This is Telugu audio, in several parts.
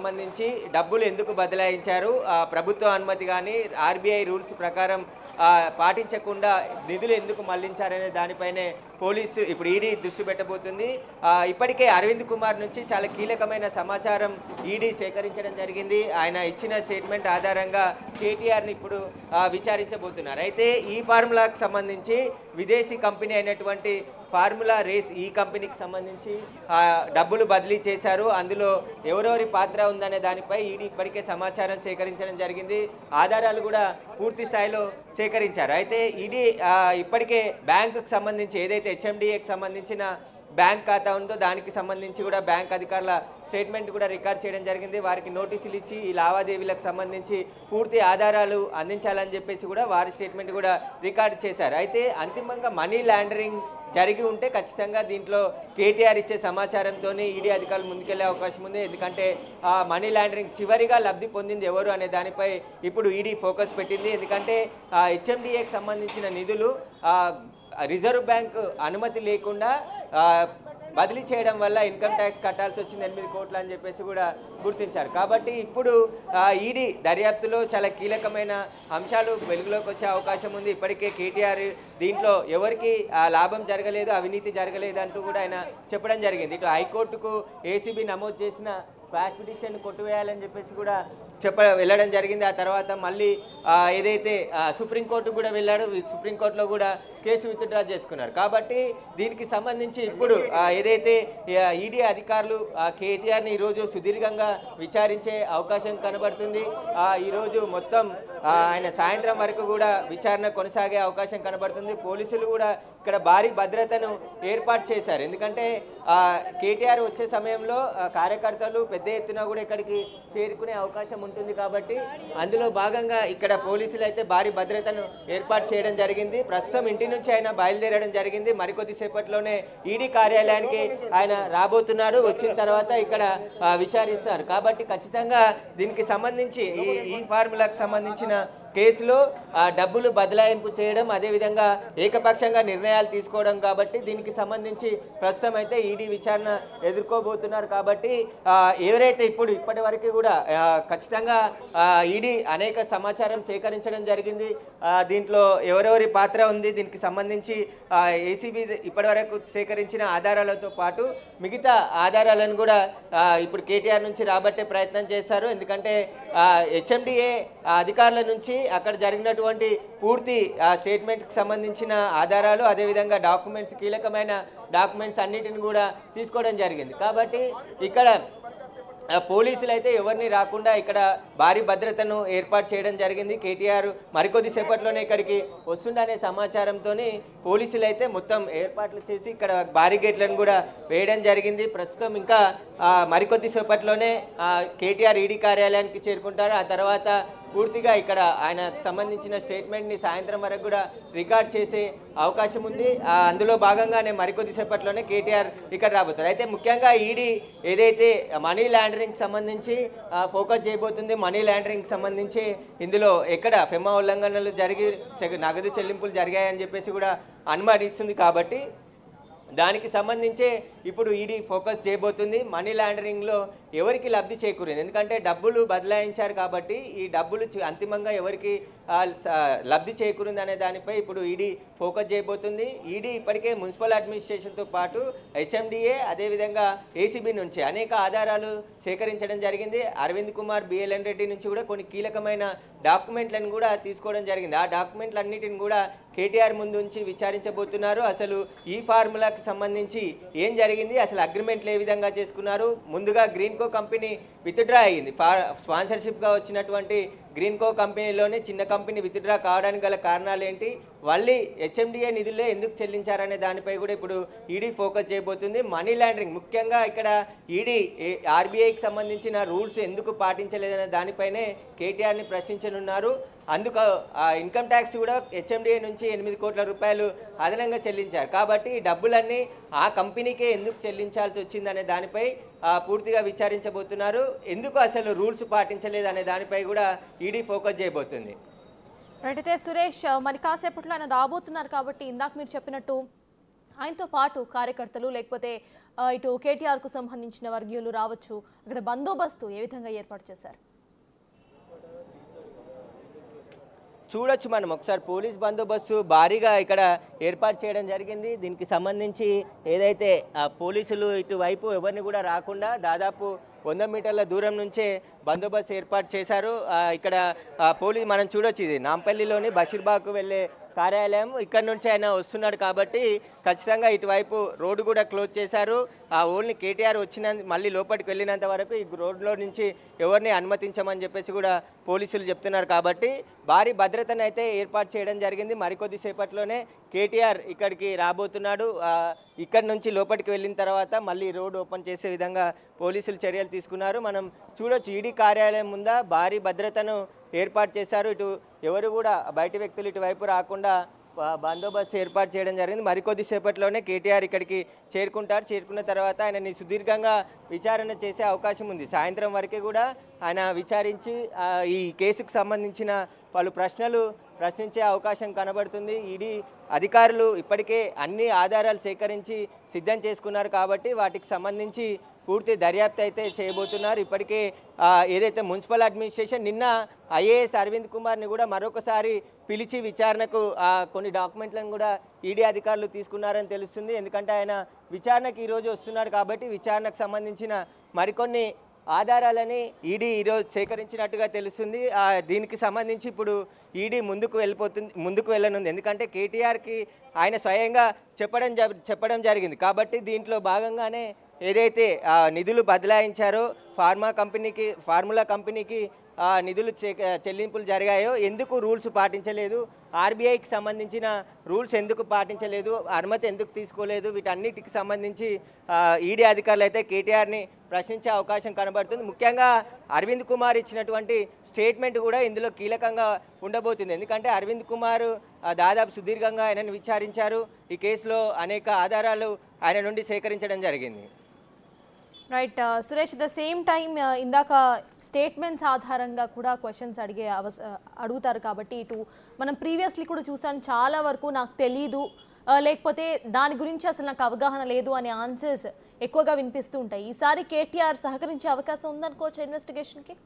సంబంధించి డబ్బులు ఎందుకు బదలాయించారు, ప్రభుత్వ అనుమతి కానీ ఆర్బీఐ రూల్స్ ప్రకారం పాటించకుండా నిధులు ఎందుకు మళ్లించారనే దానిపైనే పోలీసు ఇప్పుడు ఈడీ దృష్టి పెట్టబోతుంది. ఇప్పటికే అరవింద్ కుమార్ నుంచి చాలా కీలకమైన సమాచారం ఈడీ సేకరించడం జరిగింది. ఆయన ఇచ్చిన స్టేట్మెంట్ ఆధారంగా కేటీఆర్ని ఇప్పుడు విచారించబోతున్నారు. అయితే ఈ ఫార్ములాకు సంబంధించి విదేశీ కంపెనీ అయినటువంటి ఫార్ములా రేస్ ఈ కంపెనీకి సంబంధించి డబ్బులు బదిలీ చేశారు. అందులో ఎవరెవరి పాత్ర ఉందనే దానిపై ఈడీ ఇప్పటికే సమాచారం సేకరించడం జరిగింది. ఆధారాలు కూడా పూర్తి స్థాయిలో సేకరించారు. అయితే ఈడీ ఇప్పటికే బ్యాంకుకు సంబంధించి ఏదైతే హెచ్ఎండిఏకి సంబంధించిన బ్యాంక్ ఖాతా ఉందో దానికి సంబంధించి కూడా బ్యాంక్ అధికారుల స్టేట్మెంట్ కూడా రికార్డ్ చేయడం జరిగింది. వారికి నోటీసులు ఇచ్చి ఈ లావాదేవీలకు సంబంధించి పూర్తి ఆధారాలు అందించాలని చెప్పేసి కూడా వారి స్టేట్మెంట్ కూడా రికార్డ్ చేశారు. అయితే అంతిమంగా మనీ లాండరింగ్ జరిగి ఉంటే ఖచ్చితంగా దీంట్లో కేటీఆర్ ఇచ్చే సమాచారంతో ఈడీ అధికారులు ముందుకెళ్లే అవకాశం ఉంది. ఎందుకంటే మనీ లాండరింగ్ చివరిగా లబ్ధి పొందింది ఎవరు అనే దానిపై ఇప్పుడు ఈడీ ఫోకస్ పెట్టింది. ఎందుకంటే హెచ్ఎండిఏకి సంబంధించిన నిధులు రిజర్వ్ బ్యాంక్ అనుమతి లేకుండా బదిలీ చేయడం వల్ల ఇన్కమ్ ట్యాక్స్ కట్టాల్సి వచ్చింది 8 కోట్లు అని చెప్పేసి కూడా గుర్తించారు. కాబట్టి ఇప్పుడు ఈడీ దర్యాప్తులో చాలా కీలకమైన అంశాలు వెలుగులోకి వచ్చే అవకాశం ఉంది. ఇప్పటికే కేటీఆర్ దీంట్లో ఎవరికి లాభం జరగలేదు, అవినీతి జరగలేదు అంటూ కూడా ఆయన చెప్పడం జరిగింది. ఇటు హైకోర్టుకు ఏసీబీ నమోదు చేసిన క్వాష్ పిటిషన్ కొట్టివేయాలని చెప్పేసి కూడా వెళ్ళడం జరిగింది. ఆ తర్వాత మళ్ళీ ఏదైతే సుప్రీంకోర్టు కూడా వెళ్ళాడు, సుప్రీంకోర్టులో కూడా కేసు విత్డ్రా చేసుకున్నారు. కాబట్టి దీనికి సంబంధించి ఇప్పుడు ఏదైతే ఈడీ అధికారులు కేటీఆర్ని ఈరోజు సుదీర్ఘంగా విచారించే అవకాశం కనబడుతుంది. ఈరోజు మొత్తం ఆయన సాయంత్రం వరకు కూడా విచారణ కొనసాగే అవకాశం కనబడుతుంది. పోలీసులు కూడా ఇక్కడ భారీ భద్రతను ఏర్పాటు చేశారు. ఎందుకంటే కేటీఆర్ వచ్చే సమయంలో కార్యకర్తలు పెద్ద ఎత్తున కూడా ఇక్కడికి చేరుకునే అవకాశం ఉంటుంది. కాబట్టి అందులో భాగంగా ఇక్కడ పోలీసులు అయితే భారీ భద్రతను ఏర్పాటు చేయడం జరిగింది. ప్రస్తుతం ఇంటి నుంచి ఆయన బయలుదేరడం జరిగింది. మరికొద్దిసేపట్లోనే ఈడీ కార్యాలయానికి ఆయన రాబోతున్నాడు. వచ్చిన తర్వాత ఇక్కడ విచారిస్తారు. కాబట్టి ఖచ్చితంగా దీనికి సంబంధించి ఈ ఫార్ములాకు సంబంధించిన కేసులో డబ్బులు బదలాయింపు చేయడం, అదేవిధంగా ఏకపక్షంగా నిర్ణయాలు తీసుకోవడం, కాబట్టి దీనికి సంబంధించి ప్రస్తుతం అయితే ఈడీ విచారణ ఎదుర్కోబోతున్నారు. కాబట్టి ఎవరైతే ఇప్పటి వరకు కూడా ఖచ్చితంగా ఈడీ అనేక సమాచారం సేకరించడం జరిగింది. దీంట్లో ఎవరెవరి పాత్ర ఉంది, దీనికి సంబంధించి ఏసీబీ ఇప్పటి వరకు సేకరించిన ఆధారాలతో పాటు మిగతా ఆధారాలను కూడా ఇప్పుడు కేటీఆర్ నుంచి రాబట్టే ప్రయత్నం చేస్తారు. ఎందుకంటే హెచ్ఎండిఏ అధికారుల నుంచి అక్కడ జరిగినటువంటి పూర్తి స్టేట్మెంట్కి సంబంధించిన ఆధారాలు, అదేవిధంగా డాక్యుమెంట్స్, కీలకమైన డాక్యుమెంట్స్ అన్నిటిని కూడా తీసుకోవడం జరిగింది. కాబట్టి ఇక్కడ పోలీసులు అయితే ఎవరిని రాకుండా ఇక్కడ భారీ భద్రతను ఏర్పాటు చేయడం జరిగింది. కేటీఆర్ మరికొద్దిసేపట్లోనే ఇక్కడికి వస్తుందనే సమాచారంతో పోలీసులు అయితే మొత్తం ఏర్పాట్లు చేసి ఇక్కడ భారీ గేట్లను కూడా వేయడం జరిగింది. ప్రస్తుతం ఇంకా మరికొద్దిసేపట్లోనే కేటీఆర్ ఈడీ కార్యాలయానికి చేరుకుంటారు. ఆ తర్వాత పూర్తిగా ఇక్కడ ఆయనకు సంబంధించిన స్టేట్మెంట్ని సాయంత్రం వరకు కూడా రికార్డ్ చేసే అవకాశం ఉంది. అందులో భాగంగానే మరికొద్దిసేపట్లోనే కేటీఆర్ ఇక్కడ రాబోతారు. అయితే ముఖ్యంగా ఈడీ ఏదైతే మనీ లాండరింగ్ సంబంధించి ఫోకస్ చేయబోతుంది, మనీ లాండరింగ్ సంబంధించి ఇందులో ఎక్కడ ఫెమా ఉల్లంఘనలు జరిగి నగదు చెల్లింపులు జరిగాయని చెప్పేసి కూడా అనుమానిస్తుంది. కాబట్టి దానికి సంబంధించే ఇప్పుడు ఈడీ ఫోకస్ చేయబోతుంది. మనీ లాండరింగ్లో ఎవరికి లబ్ధి చేకూరింది, ఎందుకంటే డబ్బులు బదలాయించారు కాబట్టి ఈ డబ్బులు అంతిమంగా ఎవరికి లబ్ధి చేకూరింది అనే దానిపై ఇప్పుడు ఈడీ ఫోకస్ చేయబోతుంది. ఈడీ ఇప్పటికే మున్సిపల్ అడ్మినిస్ట్రేషన్తో పాటు హెచ్ఎండిఏ, అదేవిధంగా ఏసీబీ నుంచి అనేక ఆధారాలు సేకరించడం జరిగింది. అరవింద్ కుమార్, బిఎల్ఎన్ రెడ్డి నుంచి కూడా కొన్ని కీలకమైన డాక్యుమెంట్లను కూడా తీసుకోవడం జరిగింది. ఆ డాక్యుమెంట్లన్నిటిని కూడా కేటీఆర్ ముందు ఉంచి విచారించబోతున్నారు. అసలు ఈ ఫార్ములాకి సంబంధించి ఏం జరిగింది, అసలు అగ్రిమెంట్లు ఏ విధంగా చేసుకున్నారు, ముందుగా గ్రీన్కో కంపెనీ విత్డ్రా అయ్యింది. స్పాన్సర్షిప్గా వచ్చినటువంటి గ్రీన్కో కంపెనీలోనే చిన్న కంపెనీ విత్డ్రా కావడానికి గల కారణాలు ఏంటి, మళ్ళీ హెచ్ఎండిఏ నిధులే ఎందుకు చెల్లించారనే దానిపై కూడా ఇప్పుడు ఈడీ ఫోకస్ చేయబోతుంది. మనీ లాండరింగ్ ముఖ్యంగా ఇక్కడ ఈడీ ఆర్బీఐకి సంబంధించిన రూల్స్ ఎందుకు పాటించలేదనే దానిపైనే కేటీఆర్ని ప్రశ్నించనున్నారు. అందుకు ఇన్కమ్ ట్యాక్స్ కూడా హెచ్ఎండిఏ నుంచి 8 కోట్ల రూపాయలు అదనంగా చెల్లించారు. కాబట్టి ఈ డబ్బులన్నీ ఆ కంపెనీకే ఎందుకు చెల్లించాల్సి వచ్చిందనే దానిపై పూర్తిగా విచారించబోతున్నారు. ఎందుకు అసలు రూల్స్ పాటించలేదు అనే దానిపై కూడా ఈడీ ఫోకస్ చేయబోతుంది. అయితే సురేష్, మరి కాసేపట్లో ఆయన రాబోతున్నారు కాబట్టి ఇందాక మీరు చెప్పినట్టు ఆయనతో పాటు కార్యకర్తలు లేకపోతే ఇటు కేటీఆర్కు సంబంధించిన వర్గీయులు రావచ్చు. అక్కడ బందోబస్తు ఏ విధంగా ఏర్పాటు చేశారు? చూడొచ్చు మనం ఒకసారి పోలీస్ బందోబస్తు భారీగా ఇక్కడ ఏర్పాటు చేయడం జరిగింది. దీనికి సంబంధించి ఏదైతే పోలీసులు ఇటువైపు ఎవరిని కూడా రాకుండా దాదాపు 100 మీటర్ల దూరం నుంచే బందోబస్తు ఏర్పాటు చేశారు. ఇక్కడ పోలీస్ మనం చూడొచ్చు, ఇది నాంపల్లిలోని బషీర్బాగ్కు వెళ్ళే కార్యాలయం. ఇక్కడ నుంచి ఆయన వస్తున్నాడు కాబట్టి ఖచ్చితంగా ఇటువైపు రోడ్డు కూడా క్లోజ్ చేశారు. ఓన్లీ కేటీఆర్ మళ్ళీ లోపలికి వెళ్ళినంత వరకు ఈ రోడ్లో నుంచి ఎవరిని అనుమతించమని చెప్పేసి కూడా పోలీసులు చెప్తున్నారు. కాబట్టి భారీ భద్రతను అయితే ఏర్పాటు చేయడం జరిగింది. మరికొద్ది సేపట్లోనే కేటీఆర్ ఇక్కడికి రాబోతున్నాడు. ఇక్కడి నుంచి లోపలికి వెళ్ళిన తర్వాత మళ్ళీ రోడ్ ఓపెన్ చేసే విధంగా పోలీసులు చర్యలు తీసుకున్నారు. మనం చూడొచ్చు, ఈడీ కార్యాలయం ముందా భారీ భద్రతను ఏర్పాటు చేశారు. ఇటు ఎవరు కూడా బయట వ్యక్తులు ఇటువైపు రాకుండా బందోబస్తు ఏర్పాటు చేయడం జరిగింది. మరికొద్ది సేపట్లోనే కేటీఆర్ ఇక్కడికి చేరుకుంటారు. చేరుకున్న తర్వాత ఆయనని సుదీర్ఘంగా విచారణ చేసే అవకాశం ఉంది. సాయంత్రం వరకే కూడా ఆయన విచారించి ఈ కేసుకు సంబంధించిన పలు ప్రశ్నలు ప్రశ్నించే అవకాశం కనబడుతుంది. ఈడీ అధికారులు ఇప్పటికే అన్ని ఆధారాలు సేకరించి సిద్ధం చేసుకున్నారు కాబట్టి వాటికి సంబంధించి పూర్తి దర్యాప్తు అయితే చేయబోతున్నారు. ఇప్పటికే ఏదైతే మున్సిపల్ అడ్మినిస్ట్రేషన్ నిన్న ఐఏఎస్ అరవింద్ కుమార్ని కూడా మరొకసారి పిలిచి విచారణకు కొన్ని డాక్యుమెంట్లను కూడా ఈడీ అధికారులు తీసుకున్నారని తెలుస్తుంది. ఎందుకంటే ఆయన విచారణకు ఈరోజు వస్తున్నాడు కాబట్టి విచారణకు సంబంధించిన మరికొన్ని ఆధారాలని ఈడీ ఈరోజు సేకరించినట్టుగా తెలుస్తుంది. దీనికి సంబంధించి ఇప్పుడు ఈడీ ముందుకు వెళ్ళనుంది. ఎందుకంటే కేటీఆర్కి ఆయన స్వయంగా చెప్పడం జరిగింది కాబట్టి దీంట్లో భాగంగానే ఏదైతే నిధులు బదలాయించారో ఫార్ములా కంపెనీకి నిధులు చెల్లింపులు జరిగాయో ఎందుకు రూల్స్ పాటించలేదు, ఆర్బీఐకి సంబంధించిన రూల్స్ ఎందుకు పాటించలేదు, అనుమతి ఎందుకు తీసుకోలేదు, వీటన్నిటికి సంబంధించి ఈడీ అధికారులు అయితే కేటీఆర్ని ప్రశ్నించే అవకాశం కనబడుతుంది. ముఖ్యంగా అరవింద్ కుమార్ ఇచ్చినటువంటి స్టేట్మెంట్ కూడా ఇందులో కీలకంగా ఉండబోతుంది. ఎందుకంటే అరవింద్ కుమార్ దాదాపు సుదీర్ఘంగా ఆయనను విచారించారు. ఈ కేసులో అనేక ఆధారాలు ఆయన నుండి సేకరించడం జరిగింది. Right Suresh, the same time ఇందాక స్టేట్మెంట్స్ ఆధారంగా కూడా క్వశ్చన్స్ అడుగుతారు కాబట్టి ఇటు మనం ప్రీవియస్లీ కూడా చూసాను, చాలా వరకు నాకు తెలీదు లేకపోతే దాని గురించి అసలు నాకు అవగాహన లేదు అనే ఆన్సర్స్ ఎక్కువగా వినిపిస్తూ ఉంటాయి. ఈసారి కేటీఆర్ సహకరించే అవకాశం ఉందనుకోవచ్చు ఇన్వెస్టిగేషన్కి?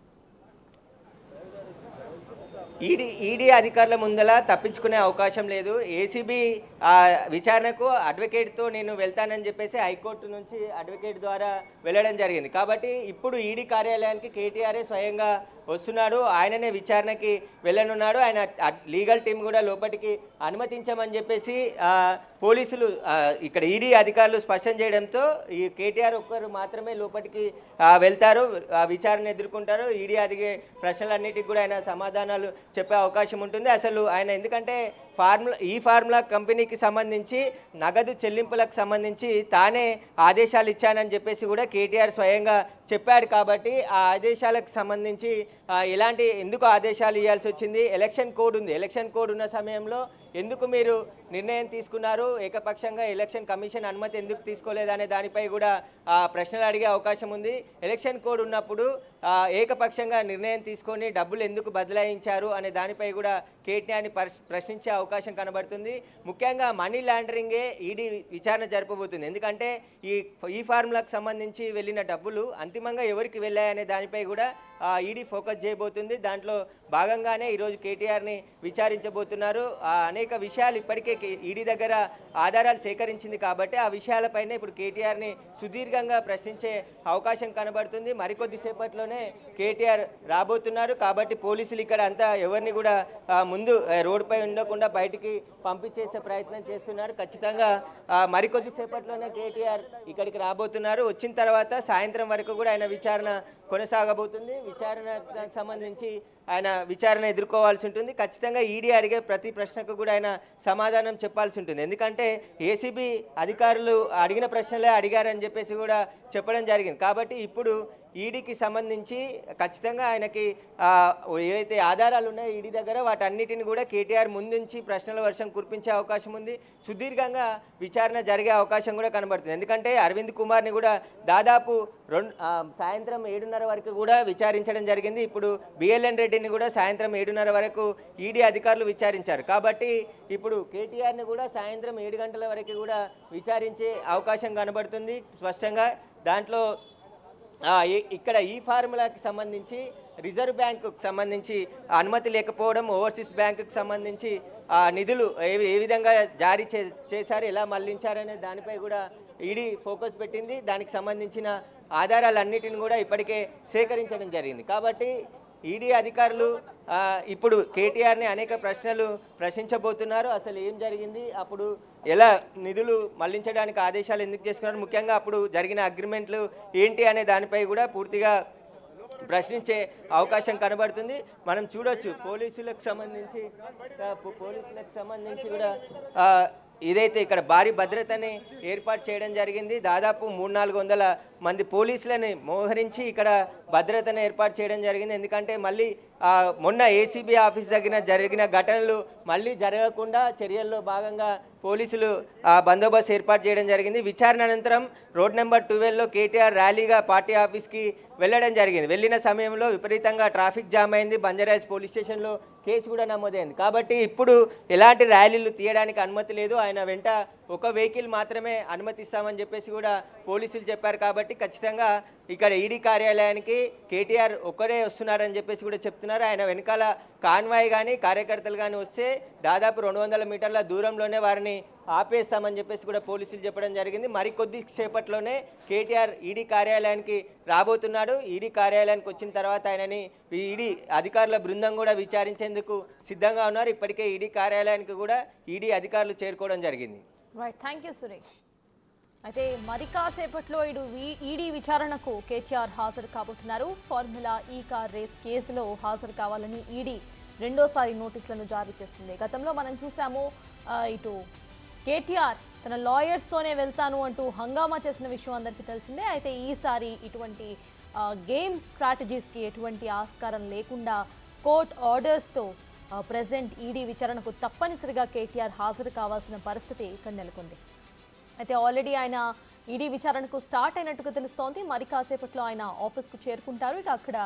ఈడీ అధికారుల ముందల తప్పించుకునే అవకాశం లేదు. ఏసీబీ విచారణకు అడ్వకేట్తో నేను వెళ్తానని చెప్పేసి హైకోర్టు నుంచి అడ్వకేట్ ద్వారా వెళ్ళడం జరిగింది. కాబట్టి ఇప్పుడు ఈడీ కార్యాలయానికి కేటీఆర్ఏ స్వయంగా వస్తున్నాడు. ఆయననే విచారణకి వెళ్ళనున్నాడు. ఆయన లీగల్ టీం కూడా లోపలికి అనుమతించమని చెప్పేసి పోలీసులు ఇక్కడ ఈడీ అధికారులు స్పష్టం చేయడంతో ఈ కేటీఆర్ ఒక్కరు మాత్రమే లోపలికి వెళ్తారు, విచారణ ఎదుర్కొంటారు. ఈడీ అడిగే ప్రశ్నలన్నిటికీ కూడా ఆయన సమాధానాలు చెప్పే అవకాశం ఉంటుంది. అసలు ఆయన ఎందుకంటే ఫార్ములా కంపెనీకి సంబంధించి నగదు చెల్లింపులకు సంబంధించి తానే ఆదేశాలు ఇచ్చానని చెప్పేసి కూడా కేటీఆర్ స్వయంగా చెప్పాడు. కాబట్టి ఆ ఆదేశాలకు సంబంధించి ఎందుకు ఆదేశాలు ఇవ్వాల్సి వచ్చింది, ఎలక్షన్ కోడ్ ఉంది, ఎలక్షన్ కోడ్ ఉన్న సమయంలో ఎందుకు మీరు నిర్ణయం తీసుకున్నారు, ఏకపక్షంగా ఎలక్షన్ కమిషన్ అనుమతి ఎందుకు తీసుకోలేదనే దానిపై కూడా ప్రశ్నలు అడిగే అవకాశం ఉంది. ఎలక్షన్ కోడ్ ఉన్నప్పుడు ఏకపక్షంగా నిర్ణయం తీసుకొని డబ్బులు ఎందుకు బదలాయించారు అనే దానిపై కూడా కేటీఆర్ని ప్రశ్నించే అవకాశం కనబడుతుంది. ముఖ్యంగా మనీ లాండరింగే ఈడీ విచారణ జరపబోతుంది. ఎందుకంటే ఈ ఫార్ములాకు సంబంధించి వెళ్ళిన డబ్బులు అంతిమంగా ఎవరికి వెళ్ళాయనే దానిపై కూడా ఈడీ ఫోకస్ చేయబోతుంది. దాంట్లో భాగంగానే ఈరోజు కేటీఆర్ని విచారించబోతున్నారు. అనేక విషయాలు ఇప్పటికే ఈడీ దగ్గర ఆధారాలు సేకరించింది కాబట్టి ఆ విషయాలపైనే ఇప్పుడు కేటీఆర్ని సుదీర్ఘంగా ప్రశ్నించే అవకాశం కనబడుతుంది. మరికొద్ది సేపట్లోనే కేటీఆర్ రాబోతున్నారు కాబట్టి పోలీసులు ఇక్కడ అంతా ఎవరిని కూడా ముందు రోడ్డుపై ఉండకుండా బయటికి పంపించేసే ప్రయత్నం చేస్తున్నారు. ఖచ్చితంగా మరికొద్ది సేపట్లోనే కేటీఆర్ ఇక్కడికి రాబోతున్నారు. వచ్చిన తర్వాత సాయంత్రం వరకు కూడా ఆయన విచారణ కొనసాగబోతుంది. విచారణకు సంబంధించి ఆయన విచారణ ఎదుర్కోవాల్సి ఉంటుంది. ఖచ్చితంగా ఈడీ అడిగే ప్రతి ప్రశ్నకు కూడా ఆయన సమాధానం చెప్పాల్సి ఉంటుంది. ఎందుకంటే ఏసీబీ అధికారులు అడిగిన ప్రశ్నలే అడిగారని చెప్పేసి కూడా చెప్పడం జరిగింది. కాబట్టి ఇప్పుడు ఈడీకి సంబంధించి ఖచ్చితంగా ఆయనకి ఏవైతే ఆధారాలు ఉన్నాయో ఈడీ దగ్గర వాటన్నిటిని కూడా కేటీఆర్ ముందుంచి ప్రశ్నల వర్షం కురిపించే అవకాశం ఉంది. సుదీర్ఘంగా విచారణ జరిగే అవకాశం కూడా కనబడుతుంది. ఎందుకంటే అరవింద్ కుమార్ని కూడా దాదాపు సాయంత్రం 7:30 వరకు కూడా విచారించడం జరిగింది. ఇప్పుడు బిఎల్ఎన్ రెడ్డిని కూడా సాయంత్రం 7:30 వరకు ఈడీ అధికారులు విచారించారు. కాబట్టి ఇప్పుడు కేటీఆర్ని కూడా సాయంత్రం 7 గంటల వరకు కూడా విచారించే అవకాశం కనబడుతుంది స్పష్టంగా. దాంట్లో ఇక్కడ ఈ ఫార్ములాకి సంబంధించి రిజర్వ్ బ్యాంకుకు సంబంధించి అనుమతి లేకపోవడం, ఓవర్సీస్ బ్యాంకుకు సంబంధించి నిధులు ఏ విధంగా జారీ చేశారు, ఎలా మళ్లించారనే దానిపై కూడా ఈడీ ఫోకస్ పెట్టింది. దానికి సంబంధించిన ఆధారాలన్నిటిని కూడా ఇప్పటికే సేకరించడం జరిగింది. కాబట్టి ఈడీ అధికారులు ఇప్పుడు కేటీఆర్ని అనేక ప్రశ్నలు ప్రశ్నించబోతున్నారు. అసలు ఏం జరిగింది, అప్పుడు ఎలా నిధులు మళ్లించడానికి ఆదేశాలు ఎందుకు చేసుకున్నారు, ముఖ్యంగా అప్పుడు జరిగిన అగ్రిమెంట్లు ఏంటి అనే దానిపై కూడా పూర్తిగా ప్రశ్నించే అవకాశం కనబడుతుంది. మనం చూడొచ్చు పోలీసులకు సంబంధించి కూడా ఇదైతే ఇక్కడ భారీ భద్రతని ఏర్పాటు చేయడం జరిగింది. దాదాపు 300-400 మంది పోలీసులని మోహరించి ఇక్కడ భద్రతను ఏర్పాటు చేయడం జరిగింది. ఎందుకంటే మళ్ళీ మొన్న ఏసీబీ ఆఫీస్ దగ్గర జరిగిన ఘటనలు మళ్ళీ జరగకుండా చర్యల్లో భాగంగా పోలీసులు బందోబస్తు ఏర్పాటు చేయడం జరిగింది. విచారణ అనంతరం రోడ్ నెంబర్ 12లో కేటీఆర్ ర్యాలీగా పార్టీ ఆఫీస్కి వెళ్ళడం జరిగింది. వెళ్ళిన సమయంలో విపరీతంగా ట్రాఫిక్ జామ్ అయింది. బంజారాస్ పోలీస్ స్టేషన్లో కేసు కూడా నమోదైంది. కాబట్టి ఇప్పుడు ఎలాంటి ర్యాలీలు తీయడానికి అనుమతి లేదు. ఆయన వెంట ఒక వెహికల్ మాత్రమే అనుమతిస్తామని చెప్పేసి కూడా పోలీసులు చెప్పారు. కాబట్టి ఖచ్చితంగా ఇక్కడ ఈడీ కార్యాలయానికి కేటీఆర్ ఒక్కరే వస్తున్నారని చెప్పేసి కూడా చెప్తున్నారు. ఆయన వెనకాల కాన్వాయ్ కానీ కార్యకర్తలు కానీ వస్తే దాదాపు 200 మీటర్ల దూరంలోనే వారిని ఆపేస్తామని చెప్పేసి కూడా పోలీసులు చెప్పడం జరిగింది. మరికొద్ది సేపట్లోనే కేటీఆర్ ఈడీ కార్యాలయానికి రాబోతున్నాడు. ఈడీ కార్యాలయానికి వచ్చిన తర్వాత ఆయనని ఈడీ అధికారుల బృందం కూడా విచారించేందుకు సిద్ధంగా ఉన్నారు. ఇప్పటికే ఈడీ కార్యాలయానికి కూడా ఈడీ అధికారులు చేరుకోవడం జరిగింది. Right, thank you Suresh. అయితే మరి కాసేపట్లో ఈడీ విచారణకు కేటీఆర్ హాజరు కాబోతున్నారు. ఫార్ములా ఈ కార్ రేస్ కేసులో హాజరు కావాలని ఈడీ రెండోసారి నోటీసులను జారీ చేస్తుంది. గతంలో మనం చూసాము ఇటు కేటీఆర్ తన లాయర్స్తోనే వెళ్తాను అంటూ హంగామా చేసిన విషయం అందరికీ తెలిసిందే. అయితే ఈసారి ఇటువంటి గేమ్ స్ట్రాటజీస్కి ఎటువంటి ఆస్కారం లేకుండా కోర్ట్ ఆర్డర్స్తో ప్రెజెంట్ ఈడీ విచారణకు తప్పనిసరిగా కేటీఆర్ హాజరు కావాల్సిన పరిస్థితి ఇక్కడ నెలకొంది. అయితే ఆల్రెడీ ఆయన ఈడీ విచారణకు స్టార్ట్ అయినట్టుగా తెలుస్తోంది. మరి కాసేపట్లో ఆయన ఆఫీస్కు చేరుకుంటారు. ఇక అక్కడ